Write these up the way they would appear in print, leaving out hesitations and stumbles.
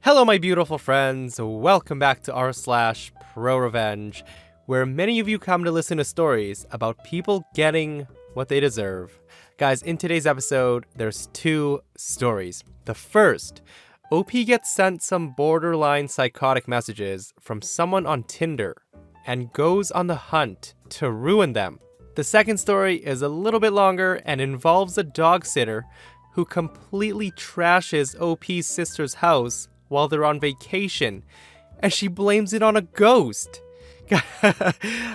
Hello, my beautiful friends. Welcome back to r/ProRevenge, where many of you come to listen to stories about people getting what they deserve. Guys, in today's episode, there's two stories. The first, OP gets sent some borderline psychotic messages from someone on Tinder and goes on the hunt to ruin them. The second story is a little bit longer and involves a dog sitter who completely trashes OP's sister's house while they're on vacation, and she blames it on a ghost.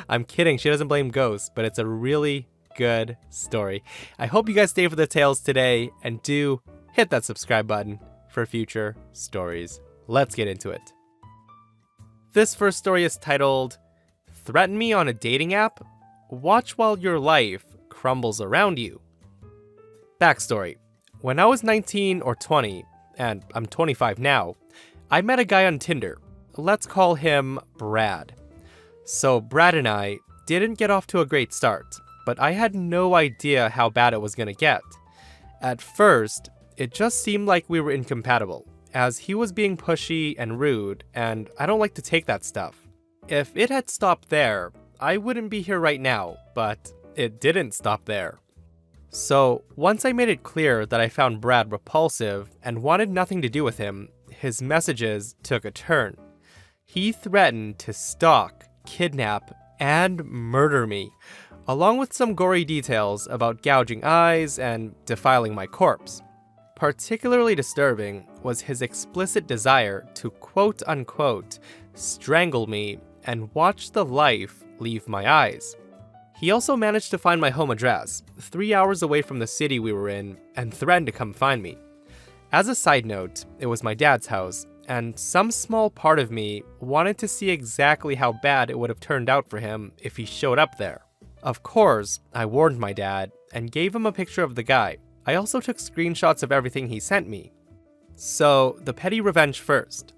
I'm kidding, she doesn't blame ghosts, but it's a really good story. I hope you guys stay for the tales today, and do hit that subscribe button for future stories. Let's get into it. This first story is titled, Threaten Me on a Dating App? Watch while your life crumbles around you. Backstory. When I was 19 or 20, and I'm 25 now, I met a guy on Tinder. Let's call him Brad. So Brad and I didn't get off to a great start, but I had no idea how bad it was gonna get. At first, it just seemed like we were incompatible, as he was being pushy and rude, and I don't like to take that stuff. If it had stopped there, I wouldn't be here right now, but it didn't stop there. So, once I made it clear that I found Brad repulsive and wanted nothing to do with him, his messages took a turn. He threatened to stalk, kidnap, and murder me, along with some gory details about gouging eyes and defiling my corpse. Particularly disturbing was his explicit desire to quote-unquote strangle me and watch the life leave my eyes. He also managed to find my home address, 3 hours away from the city we were in, and threatened to come find me. As a side note, it was my dad's house, and some small part of me wanted to see exactly how bad it would have turned out for him if he showed up there. Of course, I warned my dad, and gave him a picture of the guy. I also took screenshots of everything he sent me. So, the petty revenge first.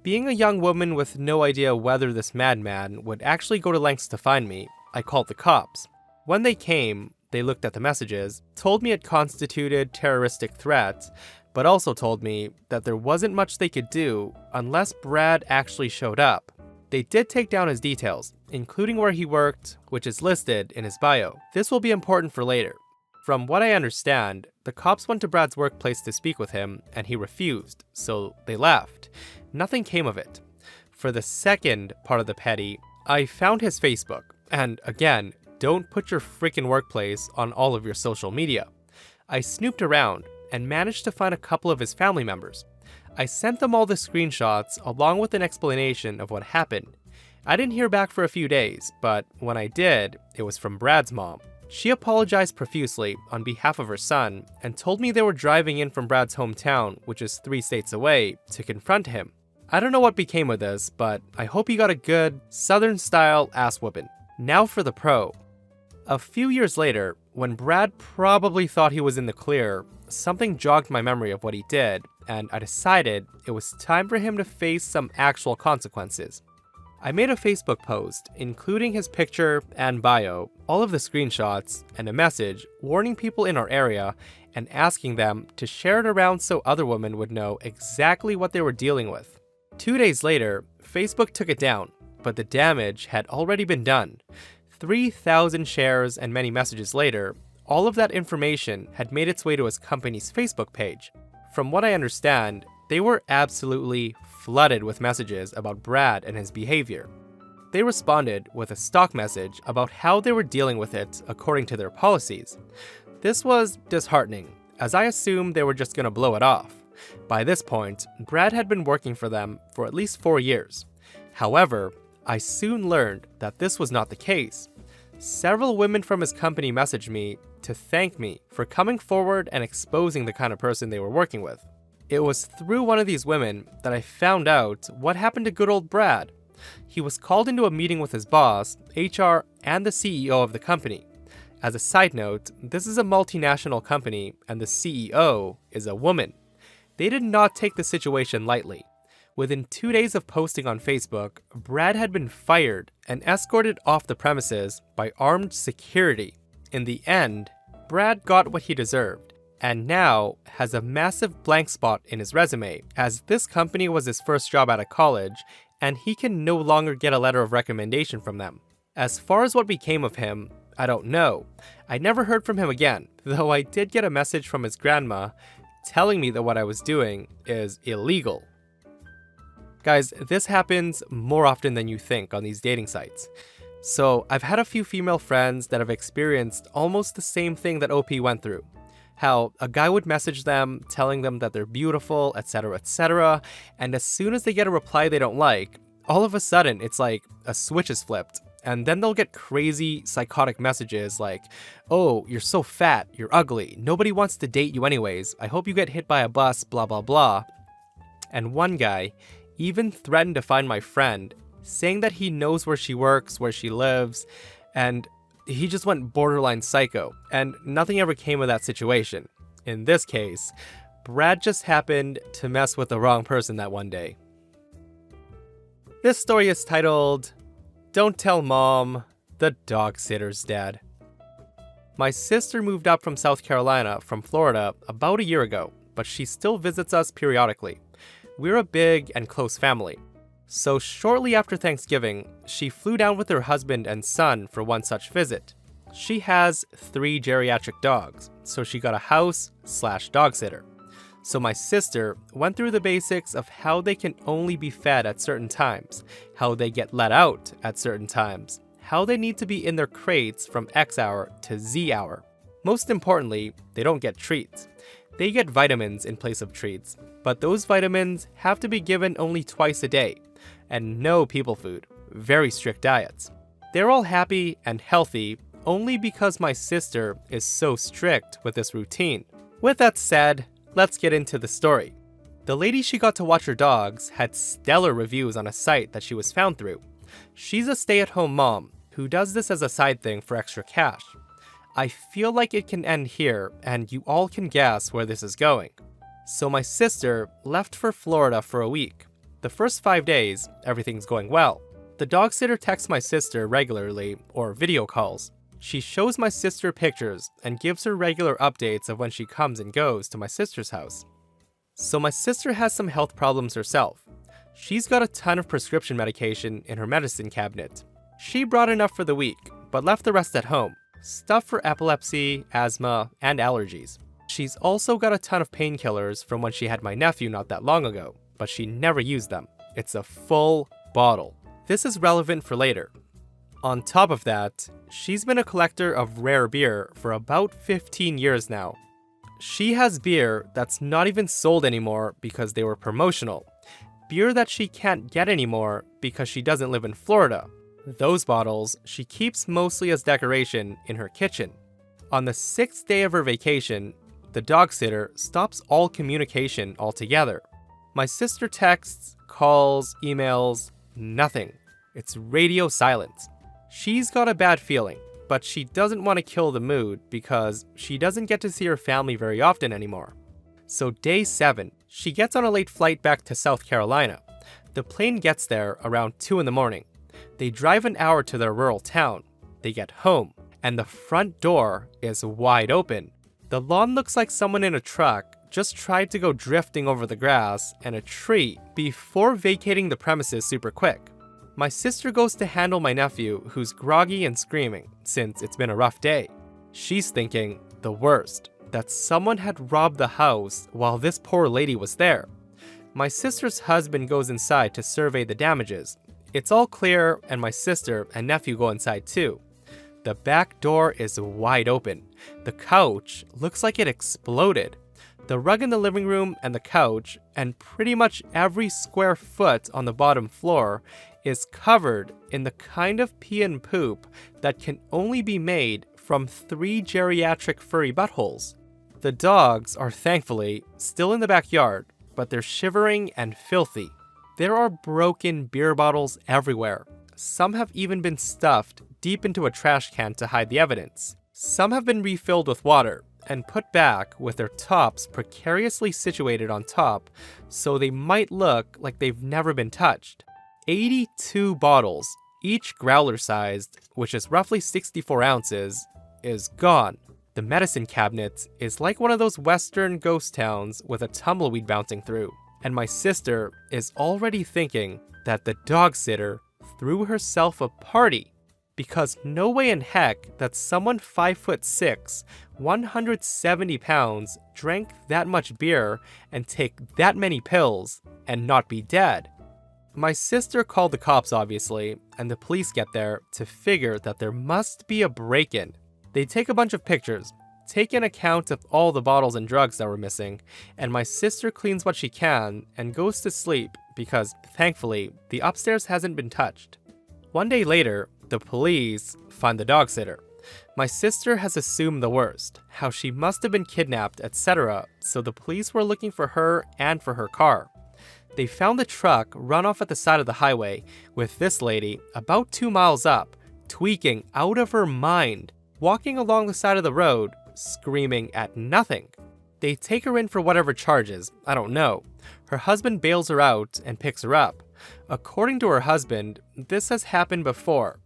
Being a young woman with no idea whether this madman would actually go to lengths to find me, I called the cops. When they came, they looked at the messages, told me it constituted terroristic threats, but also told me that there wasn't much they could do unless Brad actually showed up. They did take down his details, including where he worked, which is listed in his bio. This will be important for later. From what I understand, the cops went to Brad's workplace to speak with him, and he refused, so they left. Nothing came of it. For the second part of the petty, I found his Facebook. And again, don't put your freaking workplace on all of your social media. I snooped around and managed to find a couple of his family members. I sent them all the screenshots along with an explanation of what happened. I didn't hear back for a few days, but when I did, it was from Brad's mom. She apologized profusely on behalf of her son and told me they were driving in from Brad's hometown, which is 3 states away, to confront him. I don't know what became of this, but I hope he got a good, Southern-style ass-whooping. Now for the pro. A few years later, when Brad probably thought he was in the clear, something jogged my memory of what he did, and I decided it was time for him to face some actual consequences. I made a Facebook post, including his picture and bio, all of the screenshots, and a message warning people in our area and asking them to share it around so other women would know exactly what they were dealing with. 2 days later, Facebook took it down, but the damage had already been done. 3,000 shares and many messages later, all of that information had made its way to his company's Facebook page. From what I understand, they were absolutely flooded with messages about Brad and his behavior. They responded with a stock message about how they were dealing with it according to their policies. This was disheartening, as I assumed they were just gonna blow it off. By this point, Brad had been working for them for at least 4 years. However, I soon learned that this was not the case. Several women from his company messaged me to thank me for coming forward and exposing the kind of person they were working with. It was through one of these women that I found out what happened to good old Brad. He was called into a meeting with his boss, HR, and the CEO of the company. As a side note, this is a multinational company and the CEO is a woman. They did not take the situation lightly. Within 2 days of posting on Facebook, Brad had been fired and escorted off the premises by armed security. In the end, Brad got what he deserved. and now has a massive blank spot in his resume, as this company was his first job out of college, and he can no longer get a letter of recommendation from them. As far as what became of him, I don't know. I never heard from him again, though I did get a message from his grandma telling me that what I was doing is illegal. Guys, this happens more often than you think on these dating sites. So I've had a few female friends that have experienced almost the same thing that OP went through. How a guy would message them telling them that they're beautiful, etc., and as soon as they get a reply they don't like, all of a sudden it's like a switch is flipped, and then they'll get crazy psychotic messages like, "Oh, you're so fat, you're ugly, nobody wants to date you anyways, I hope you get hit by a bus, blah blah blah." And one guy even threatened to find my friend, saying that he knows where she works, where she lives, and he just went borderline psycho, and nothing ever came of that situation. In this case, Brad just happened to mess with the wrong person that one day. This story is titled, "Don't Tell Mom, the Dog Sitter's Dead." My sister moved up from South Carolina from Florida about a year ago, but she still visits us periodically. We're a big and close family. So shortly after Thanksgiving, she flew down with her husband and son for one such visit. She has 3 geriatric dogs, so she got a house/dog sitter. So my sister went through the basics of how they can only be fed at certain times, how they get let out at certain times, how they need to be in their crates from X hour to Z hour. Most importantly, they don't get treats. They get vitamins in place of treats, but those vitamins have to be given only twice a day, and no people food, very strict diets. They're all happy and healthy only because my sister is so strict with this routine. With that said, let's get into the story. The lady she got to watch her dogs had stellar reviews on a site that she was found through. She's a stay-at-home mom who does this as a side thing for extra cash. I feel like it can end here, and you all can guess where this is going. So my sister left for Florida for a week. The first 5 days, everything's going well. The dog sitter texts my sister regularly, or video calls. She shows my sister pictures and gives her regular updates of when she comes and goes to my sister's house. So my sister has some health problems herself. She's got a ton of prescription medication in her medicine cabinet. She brought enough for the week, but left the rest at home. Stuff for epilepsy, asthma, and allergies. She's also got a ton of painkillers from when she had my nephew not that long ago, but she never used them. It's a full bottle. This is relevant for later. On top of that, she's been a collector of rare beer for about 15 years now. She has beer that's not even sold anymore because they were promotional. Beer that she can't get anymore because she doesn't live in Florida. Those bottles she keeps mostly as decoration in her kitchen. On the 6th day of her vacation, the dog sitter stops all communication altogether. My sister texts, calls, emails, nothing. It's radio silence. She's got a bad feeling, but she doesn't want to kill the mood because she doesn't get to see her family very often anymore. So day 7, she gets on a late flight back to South Carolina. The plane gets there around 2 in the morning. They drive an hour to their rural town. They get home, and the front door is wide open. The lawn looks like someone in a truck just tried to go drifting over the grass and a tree before vacating the premises super quick. My sister goes to handle my nephew, who's groggy and screaming, since it's been a rough day. She's thinking the worst, that someone had robbed the house while this poor lady was there. My sister's husband goes inside to survey the damages. It's all clear, and my sister and nephew go inside too. The back door is wide open. The couch looks like it exploded. The rug in the living room and the couch, and pretty much every square foot on the bottom floor, is covered in the kind of pee and poop that can only be made from 3 geriatric furry buttholes. The dogs are thankfully still in the backyard, but they're shivering and filthy. There are broken beer bottles everywhere. Some have even been stuffed deep into a trash can to hide the evidence. Some have been refilled with water and put back with their tops precariously situated on top so they might look like they've never been touched. 82 bottles, each growler sized, which is roughly 64 ounces, is gone. The The medicine cabinet is like one of those western ghost towns with a tumbleweed bouncing through. And my sister is already thinking that the dog sitter threw herself a party, because no way in heck that someone 5'6", 170 pounds drank that much beer and take that many pills and not be dead. My sister called the cops, obviously, and the police get there to figure that there must be a break-in. They take a bunch of pictures, take an account of all the bottles and drugs that were missing, and my sister cleans what she can and goes to sleep because, thankfully, the upstairs hasn't been touched. One day later, the police find the dog sitter. My sister has assumed the worst, how she must have been kidnapped, etc., so the police were looking for her and for her car. They found the truck run off at the side of the highway, with this lady about 2 miles up, tweaking out of her mind, walking along the side of the road, screaming at nothing. They take her in for whatever charges, I don't know. Her husband bails her out and picks her up. According to her husband, this has happened before.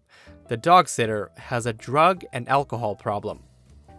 The dog sitter has a drug and alcohol problem.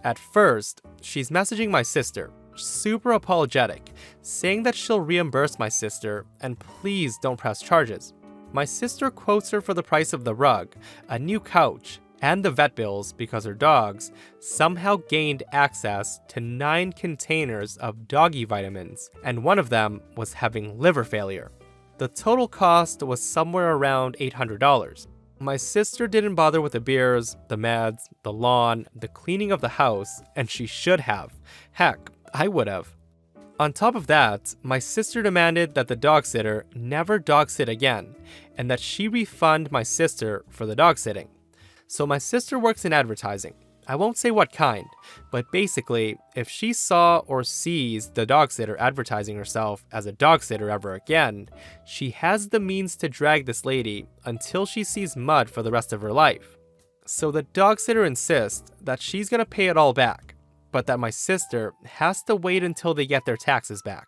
At first, she's messaging my sister, super apologetic, saying that she'll reimburse my sister and please don't press charges. My sister quotes her for the price of the rug, a new couch, and the vet bills because her dogs somehow gained access to 9 containers of doggy vitamins, and one of them was having liver failure. The total cost was somewhere around $800. My sister didn't bother with the beers, the meds, the lawn, the cleaning of the house, and she should have. Heck, I would have. On top of that, my sister demanded that the dog sitter never dog sit again, and that she refund my sister for the dog sitting. So my sister works in advertising. I won't say what kind, but basically, if she saw or sees the dog sitter advertising herself as a dog sitter ever again, she has the means to drag this lady until she sees mud for the rest of her life. So the dog sitter insists that she's gonna pay it all back, but that my sister has to wait until they get their taxes back.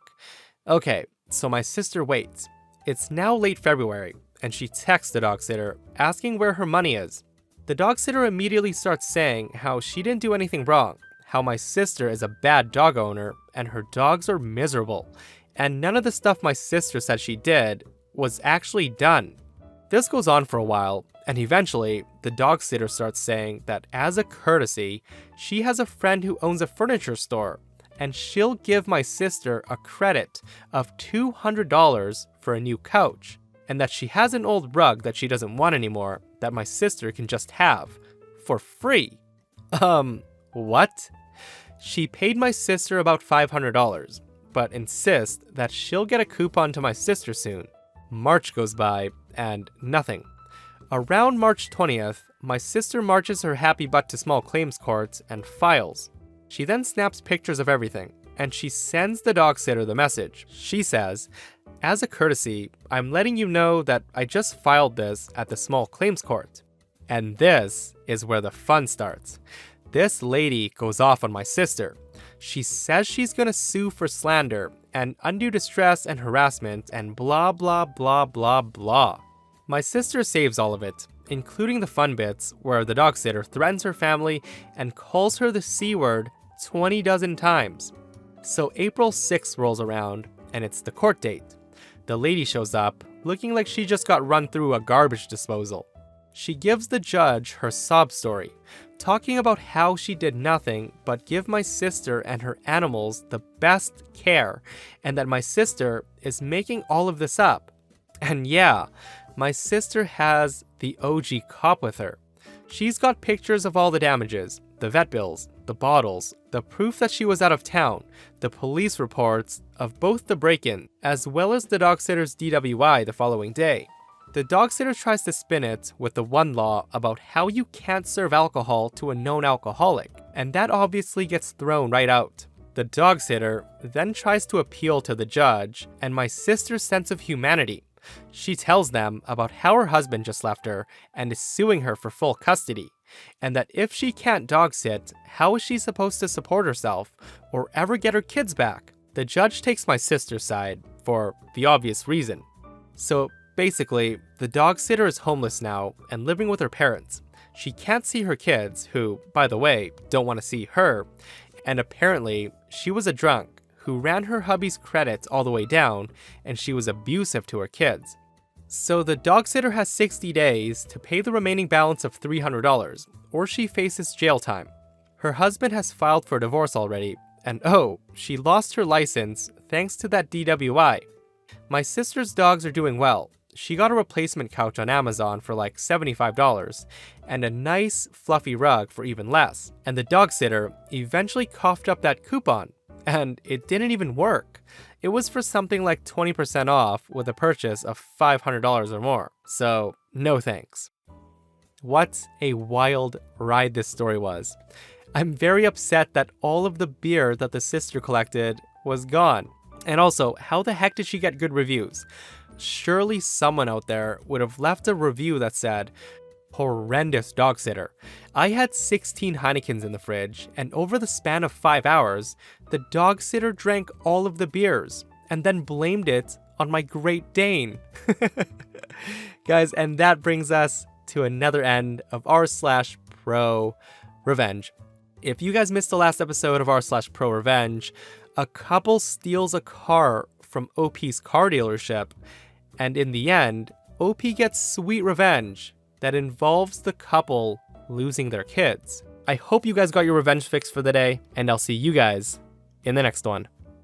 Okay, so my sister waits. It's now late February, and she texts the dog sitter asking where her money is. The dog sitter immediately starts saying how she didn't do anything wrong, how my sister is a bad dog owner and her dogs are miserable, and none of the stuff my sister said she did was actually done. This goes on for a while, and eventually, the dog sitter starts saying that as a courtesy, she has a friend who owns a furniture store, and she'll give my sister a credit of $200 for a new couch, and that she has an old rug that she doesn't want anymore that my sister can just have for free. What? She paid my sister about $500, but insists that she'll get a coupon to my sister soon. March goes by, and nothing. Around March 20th, my sister marches her happy butt to small claims court and files. She then snaps pictures of everything, and she sends the dog sitter the message. She says, "As a courtesy, I'm letting you know that I just filed this at the small claims court." And this is where the fun starts. This lady goes off on my sister. She says she's gonna sue for slander and undue distress and harassment and blah blah blah blah blah. My sister saves all of it, including the fun bits where the dog sitter threatens her family and calls her the C word 20 dozen times. So April 6th rolls around, and it's the court date. The lady shows up, looking like she just got run through a garbage disposal. She gives the judge her sob story, talking about how she did nothing but give my sister and her animals the best care, and that my sister is making all of this up. And yeah, my sister has the OG cop with her. She's got pictures of all the damages, the vet bills, the bottles, the proof that she was out of town, the police reports of both the break-in, as well as the dog sitter's DWI the following day. The dog sitter tries to spin it with the one law about how you can't serve alcohol to a known alcoholic, and that obviously gets thrown right out. The dog sitter then tries to appeal to the judge and my sister's sense of humanity. She tells them about how her husband just left her and is suing her for full custody, and that if she can't dog sit, how is she supposed to support herself or ever get her kids back? The judge takes my sister's side for the obvious reason. So basically, the dog sitter is homeless now and living with her parents. She can't see her kids, who, by the way, don't want to see her, and apparently, she was a drunk who ran her hubby's credits all the way down, and she was abusive to her kids. So the dog sitter has 60 days to pay the remaining balance of $300, or she faces jail time. Her husband has filed for divorce already, and oh, she lost her license thanks to that DWI. My sister's dogs are doing well. She got a replacement couch on Amazon for like $75, and a nice fluffy rug for even less. And the dog sitter eventually coughed up that coupon, and it didn't even work. It was for something like 20% off with a purchase of $500 or more. So, no thanks. What a wild ride this story was. I'm very upset that all of the beer that the sister collected was gone. And also, how the heck did she get good reviews? Surely someone out there would have left a review that said, "Horrendous dog sitter. I had 16 Heinekens in the fridge, and over the span of 5 hours, the dog sitter drank all of the beers, and then blamed it on my Great Dane." Guys, and that brings us to another end of r/ProRevenge. If you guys missed the last episode of r/ProRevenge, a couple steals a car from OP's car dealership, and in the end, OP gets sweet revenge that involves the couple losing their kids. I hope you guys got your revenge fix for the day, and I'll see you guys in the next one.